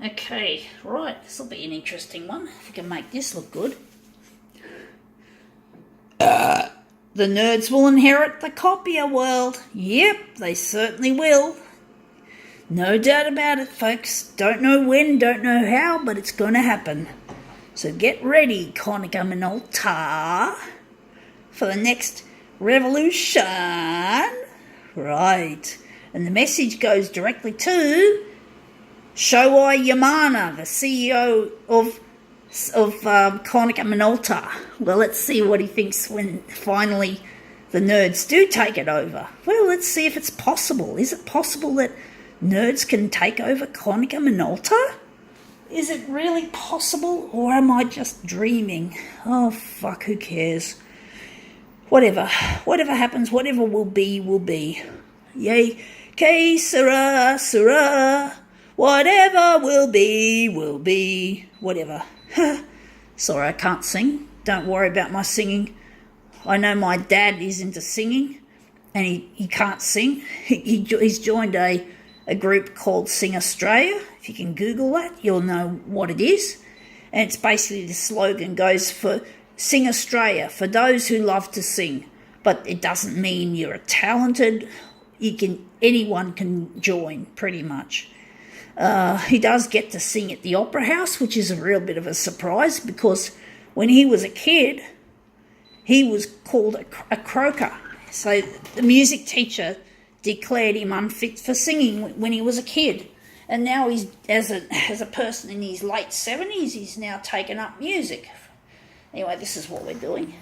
Okay, right, this will be an interesting one. If we can make this look good. The nerds will inherit the copier world. Yep, they certainly will. No doubt about it, folks. Don't know when, don't know how, but it's going to happen. So get ready, Konica Minolta, for the next revolution. Right. And the message goes directly to Shoei Yamana, the CEO of Konica Minolta. Well, let's see what he thinks when finally the nerds do take it over. Well, let's see if it's possible. Is it possible that nerds can take over Konica Minolta? Is it really possible, or am I just dreaming? Oh, fuck, who cares? Whatever happens, whatever will be, will be. Yay, que sera, sera. Whatever will be. Whatever. Sorry, I can't sing. Don't worry about my singing. I know my dad is into singing, and he can't sing. He's joined a group called Sing Australia. If you can Google that, you'll know what it is. And it's basically, the slogan goes for Sing Australia, for those who love to sing. But it doesn't mean you're talented. Anyone can join, pretty much. He does get to sing at the Opera House, which is a real bit of a surprise, because when he was a kid, he was called a croaker. So the music teacher declared him unfit for singing when he was a kid. And now he's, as a person in his late 70s, he's now taken up music. Anyway, this is what we're doing.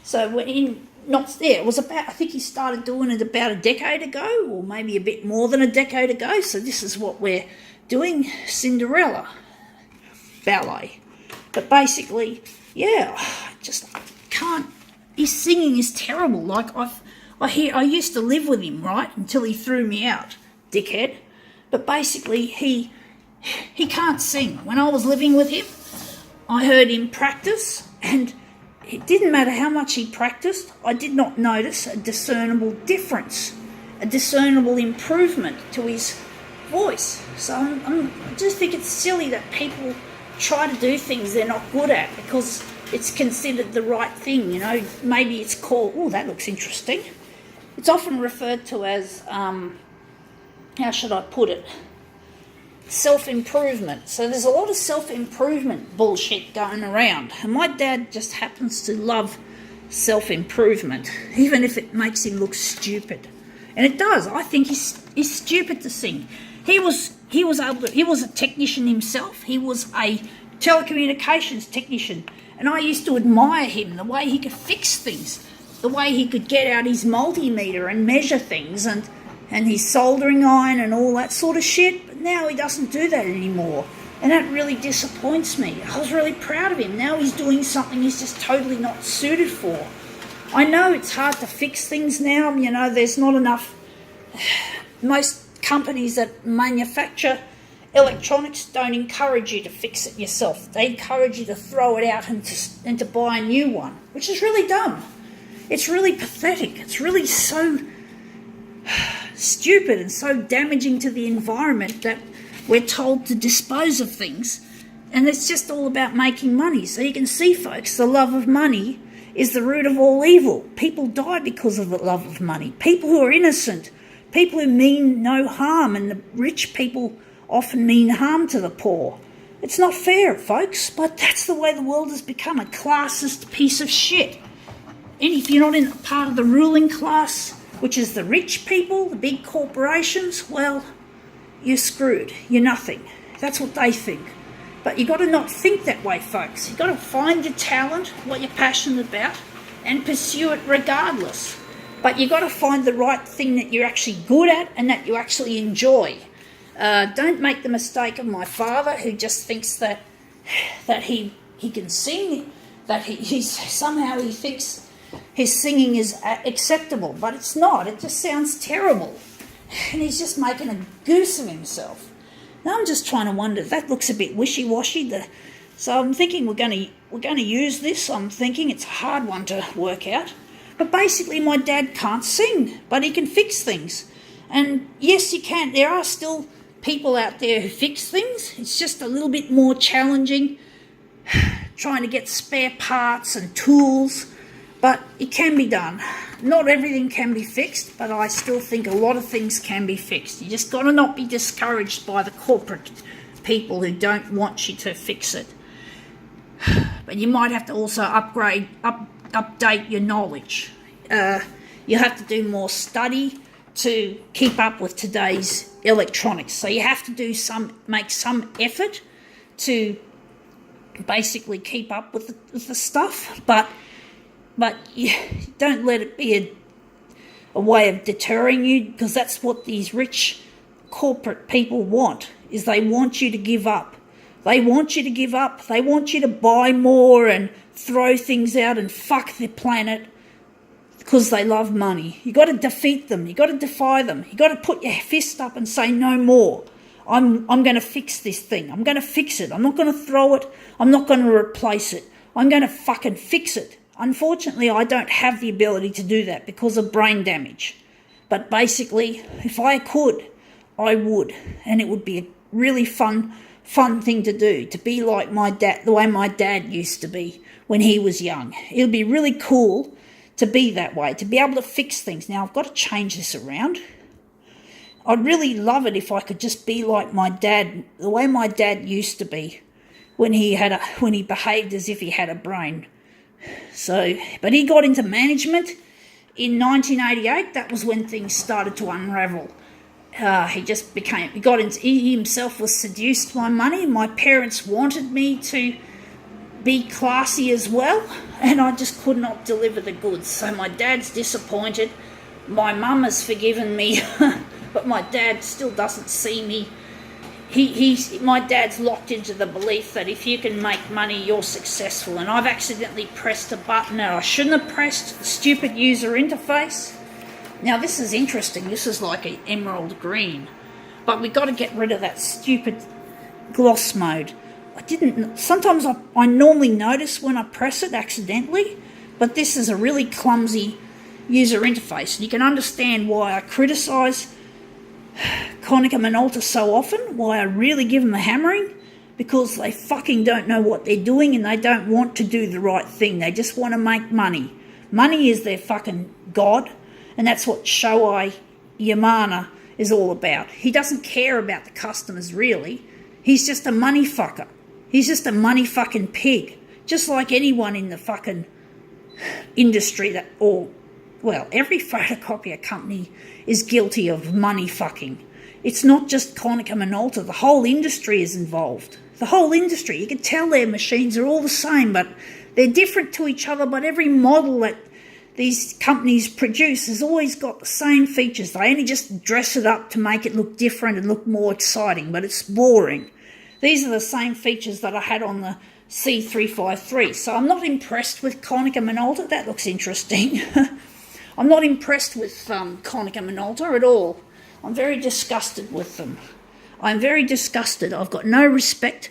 So it was about, I think he started doing it about a decade ago, or maybe a bit more than a decade ago. So this is what we're doing, Cinderella ballet. But basically, yeah, I can't. His singing is terrible. Like I used to live with him, right, until he threw me out, dickhead. But basically, he can't sing. When I was living with him, I heard him practice, and it didn't matter how much he practiced, I did not notice a discernible difference, a discernible improvement to his voice. So I just think it's silly that people try to do things they're not good at because it's considered the right thing, you know. Maybe it's called, oh, that looks interesting. It's often referred to as, how should I put it? Self-improvement. So there's a lot of self-improvement bullshit going around. And my dad just happens to love self-improvement, even if it makes him look stupid. And it does. I think he's stupid to sing. He was a technician himself. He was a telecommunications technician. And I used to admire him, the way he could fix things, the way he could get out his multimeter and measure things and his soldering iron and all that sort of shit. But now he doesn't do that anymore. And that really disappoints me. I was really proud of him. Now he's doing something he's just totally not suited for. I know it's hard to fix things now. You know, there's not enough. Most companies that manufacture electronics don't encourage you to fix it yourself. They encourage you to throw it out and to buy a new one, which is really dumb. It's really pathetic. It's really so stupid and so damaging to the environment that we're told to dispose of things, and it's just all about making money. So you can see, folks, the love of money is the root of all evil. People die because of the love of money. People who are innocent, people who mean no harm, and the rich people often mean harm to the poor. It's not fair, folks, but that's the way the world has become, a classist piece of shit. And if you're not in part of the ruling class, which is the rich people, the big corporations, well, you're screwed. You're nothing. That's what they think. But you've got to not think that way, folks. You've got to find your talent, what you're passionate about, and pursue it regardless. But you've got to find the right thing that you're actually good at and that you actually enjoy. Don't make the mistake of my father, who just thinks that he can sing, that he somehow thinks his singing is acceptable, but it's not. It just sounds terrible, and he's just making a goose of himself. Now I'm just trying to wonder. That looks a bit wishy-washy. So I'm thinking we're going to use this. I'm thinking it's a hard one to work out, but basically my dad can't sing, but he can fix things. And yes, you can. There are still people out there who fix things. It's just a little bit more challenging trying to get spare parts and tools, but it can be done. Not everything can be fixed, but I still think a lot of things can be fixed. You just got to not be discouraged by the corporate people who don't want you to fix it. But you might have to also update your knowledge. You have to do more study to keep up with today's electronics. So you have to make some effort to basically keep up with the stuff, but you don't let it be a way of deterring you, because that's what these rich corporate people want, is they want you to give up. They want you to give up. They want you to buy more and throw things out and fuck the planet because they love money. You got to defeat them. You got to defy them. You got to put your fist up and say no more. I'm going to fix this thing. I'm going to fix it. I'm not going to throw it. I'm not going to replace it. I'm going to fucking fix it. Unfortunately, I don't have the ability to do that because of brain damage. But basically, if I could, I would. And it would be a really fun thing to do, to be like my dad, the way my dad used to be when he was young. It would be really cool to be that way, to be able to fix things. Now, I've got to change this around. I'd really love it if I could just be like my dad, the way my dad used to be when he behaved as if he had a brain. So, but he got into management in 1988. That was when things started to unravel. He himself was seduced by money. My parents wanted me to be classy as well, and I just could not deliver the goods. So my dad's disappointed. My mum has forgiven me, but my dad still doesn't see me. My dad's locked into the belief that if you can make money, you're successful. And I've accidentally pressed a button that I shouldn't have pressed, the stupid user interface. Now this is interesting. This is like an emerald green. But we've got to get rid of that stupid gloss mode. Sometimes I normally notice when I press it accidentally, but this is a really clumsy user interface. And you can understand why I criticise Konica Minolta so often, why I really give them a hammering, because they fucking don't know what they're doing and they don't want to do the right thing. They just want to make money. Money is their fucking god, and that's what Shoei Yamana is all about. He doesn't care about the customers, really. He's just a money fucker. He's just a money fucking pig. Just like anyone in the fucking industry every photocopier company is guilty of money fucking. It's not just Konica Minolta. The whole industry is involved. The whole industry. You can tell their machines are all the same, but they're different to each other. But every model that these companies produce has always got the same features. They only just dress it up to make it look different and look more exciting, but it's boring. These are the same features that I had on the C353. So I'm not impressed with Konica Minolta. That looks interesting. I'm not impressed with Konica Minolta at all. I'm very disgusted with them. I'm very disgusted. I've got no respect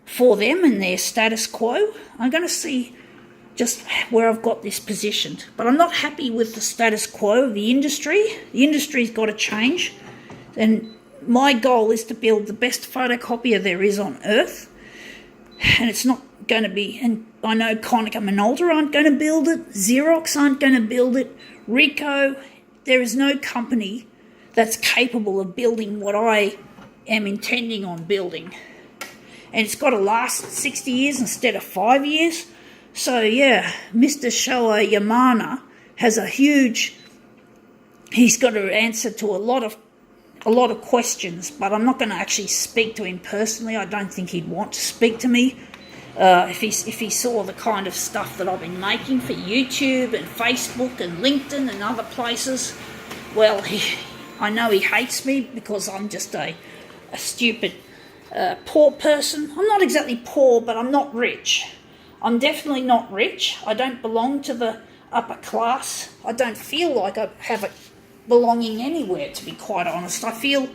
for them and their status quo. I'm going to see just where I've got this positioned. But I'm not happy with the status quo of the industry. The industry's got to change. And my goal is to build the best photocopier there is on Earth. And it's not going to be, and I know Konica Minolta aren't going to build it. Xerox aren't going to build it. Ricoh, there is no company that's capable of building what I am intending on building. And it's got to last 60 years instead of 5 years. So yeah, Mr. Shoei Yamana has he's got to answer to a lot of questions, but I'm not going to actually speak to him personally. I don't think he'd want to speak to me. If he saw the kind of stuff that I've been making for YouTube and Facebook and LinkedIn and other places, well, I know he hates me because I'm just a stupid, poor person. I'm not exactly poor, but I'm not rich. I'm definitely not rich. I don't belong to the upper class. I don't feel like I have a belonging anywhere, to be quite honest. I feel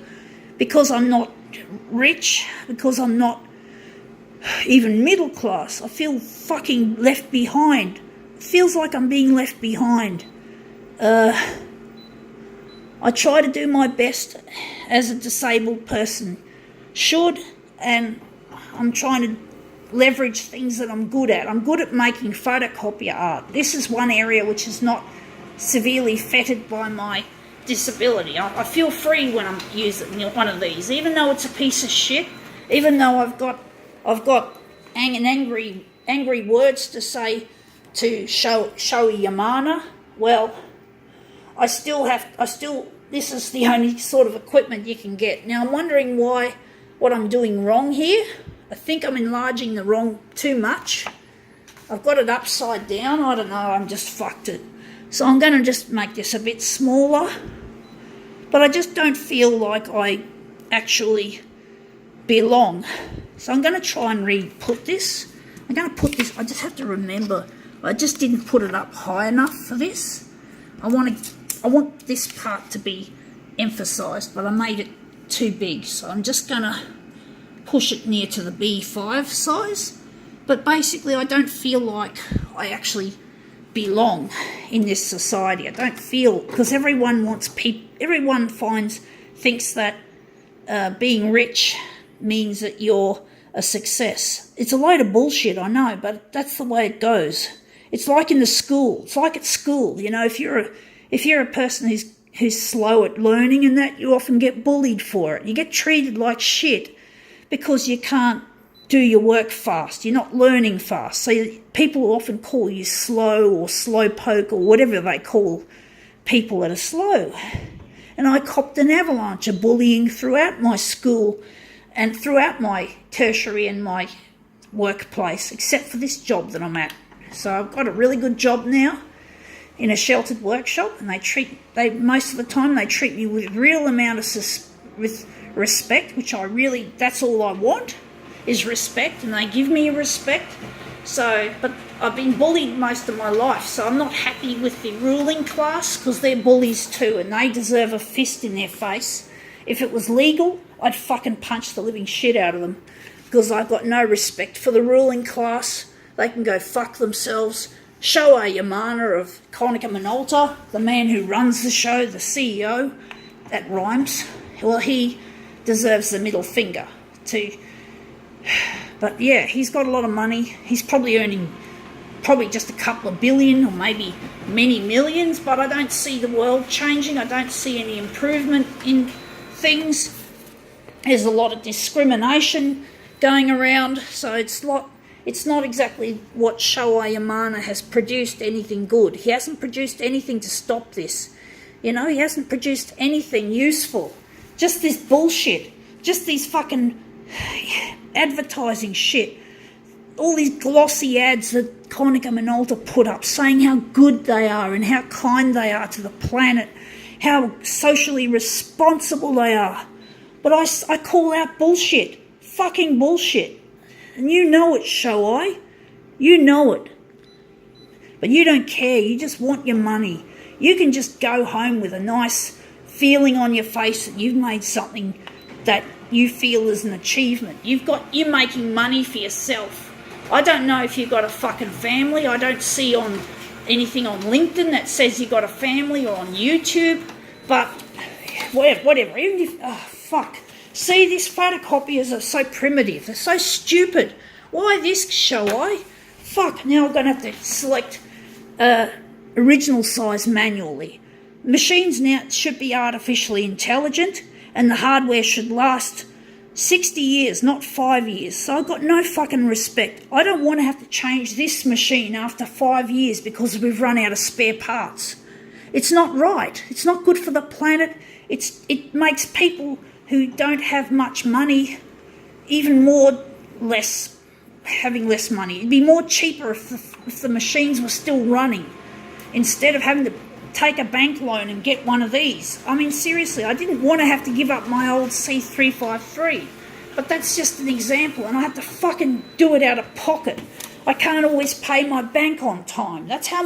because I'm not rich, because I'm not even middle class, I feel fucking left behind. It feels like I'm being left behind. I I try to do my best as a disabled person should, and I'm trying to leverage things that I'm good at. I'm good at making photocopier art. This is one area which is not severely fettered by my disability. I feel free when I'm using one of these, even though it's a piece of shit, even though I've got angry words to say to Shoei Yamana. Well, this is the only sort of equipment you can get. Now I'm wondering what I'm doing wrong here. I think I'm enlarging the wrong too much. I've got it upside down. I don't know, I'm just fucked it. So I'm going to just make this a bit smaller. But I just don't feel like I actually belong. So I'm going to try and re-put this. I'm going to put this, I just have to remember, I just didn't put it up high enough for this. I want this part to be emphasised, but I made it too big. So I'm just going to push it near to the B5 size. But basically I don't feel like I actually belong in this society. I don't feel, because everyone thinks that being rich means that you're a success. It's a load of bullshit, I know, but that's the way it goes. It's like in the school. It's like at school. You know, if you're a person who's slow at learning and that, you often get bullied for it. You get treated like shit because you can't do your work fast. You're not learning fast. So people often call you slow or slowpoke or whatever they call people that are slow. And I copped an avalanche of bullying throughout my school and throughout my tertiary and my workplace, except for this job that I'm at. So I've got a really good job now in a sheltered workshop, and most of the time they treat me with a real amount of with respect, which that's all I want, is respect, and they give me respect. So, but I've been bullied most of my life, so I'm not happy with the ruling class, because they're bullies too, and they deserve a fist in their face. If it was legal, I'd fucking punch the living shit out of them, because I've got no respect for the ruling class. They can go fuck themselves. Shoei Yamana of Konica Minolta, the man who runs the show, the CEO, that rhymes. Well, he deserves the middle finger too. But yeah, he's got a lot of money. He's probably earning just a couple of billion or maybe many millions, but I don't see the world changing. I don't see any improvement in things. There's a lot of discrimination going around, so it's not exactly what Shoei Yamana has produced anything good. He hasn't produced anything to stop this. You know, he hasn't produced anything useful. Just this bullshit. Just these fucking advertising shit. All these glossy ads that Konica Minolta put up saying how good they are and how kind they are to the planet, how socially responsible they are. But I call out bullshit. Fucking bullshit. And you know it, Shoei. You know it. But you don't care. You just want your money. You can just go home with a nice feeling on your face that you've made something that you feel is an achievement. You're making money for yourself. I don't know if you've got a fucking family. I don't see anything on LinkedIn that says you've got a family, or on YouTube. But whatever. Even if, oh, fuck. See, these photocopiers are so primitive. They're so stupid. Why this, Shoei? Fuck, now I'm going to have to select original size manually. Machines now should be artificially intelligent, and the hardware should last 60 years, not 5 years. So I've got no fucking respect. I don't want to have to change this machine after 5 years because we've run out of spare parts. It's not right. It's not good for the planet. It makes people who don't have much money having less money. It'd be more cheaper if the machines were still running, instead of having to take a bank loan and get one of these. I mean, seriously, I didn't want to have to give up my old C353, but that's just an example, and I have to fucking do it out of pocket. I can't always pay my bank on time. That's how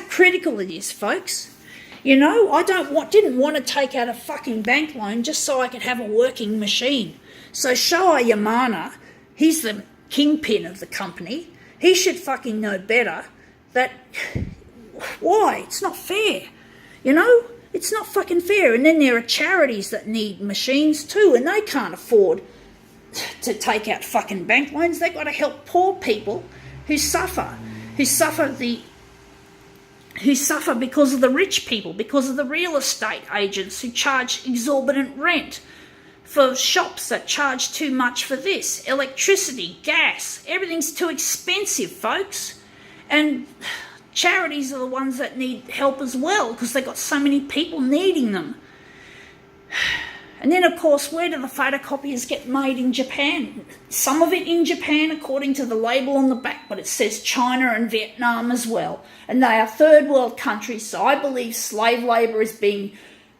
critical it is, folks. You know, I didn't want to take out a fucking bank loan just so I could have a working machine. So Shoei Yamana, he's the kingpin of the company. He should fucking know better that why? It's not fair. You know, It's not fucking fair. And then there are charities that need machines too, and they can't afford to take out fucking bank loans. They've got to help poor people who suffer because of the rich people, because of the real estate agents who charge exorbitant rent, for shops that charge too much for this, electricity, gas, everything's too expensive, folks. And charities are the ones that need help as well, because they've got so many people needing them. And then, of course, where do the photocopiers get made in Japan? Some of it in Japan, according to the label on the back, but it says China and Vietnam as well. And they are third world countries, so I believe slave labour is being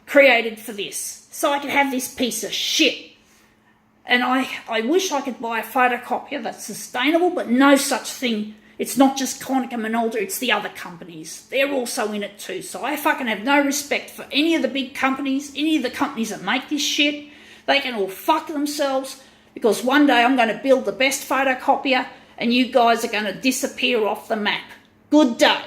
created for this. So I can have this piece of shit. And I wish I could buy a photocopier that's sustainable, but no such thing. It's not just Konica Minolta, it's the other companies. They're also in it too. So I fucking have no respect for any of the big companies, any of the companies that make this shit. They can all fuck themselves, because one day I'm going to build the best photocopier and you guys are going to disappear off the map. Good day.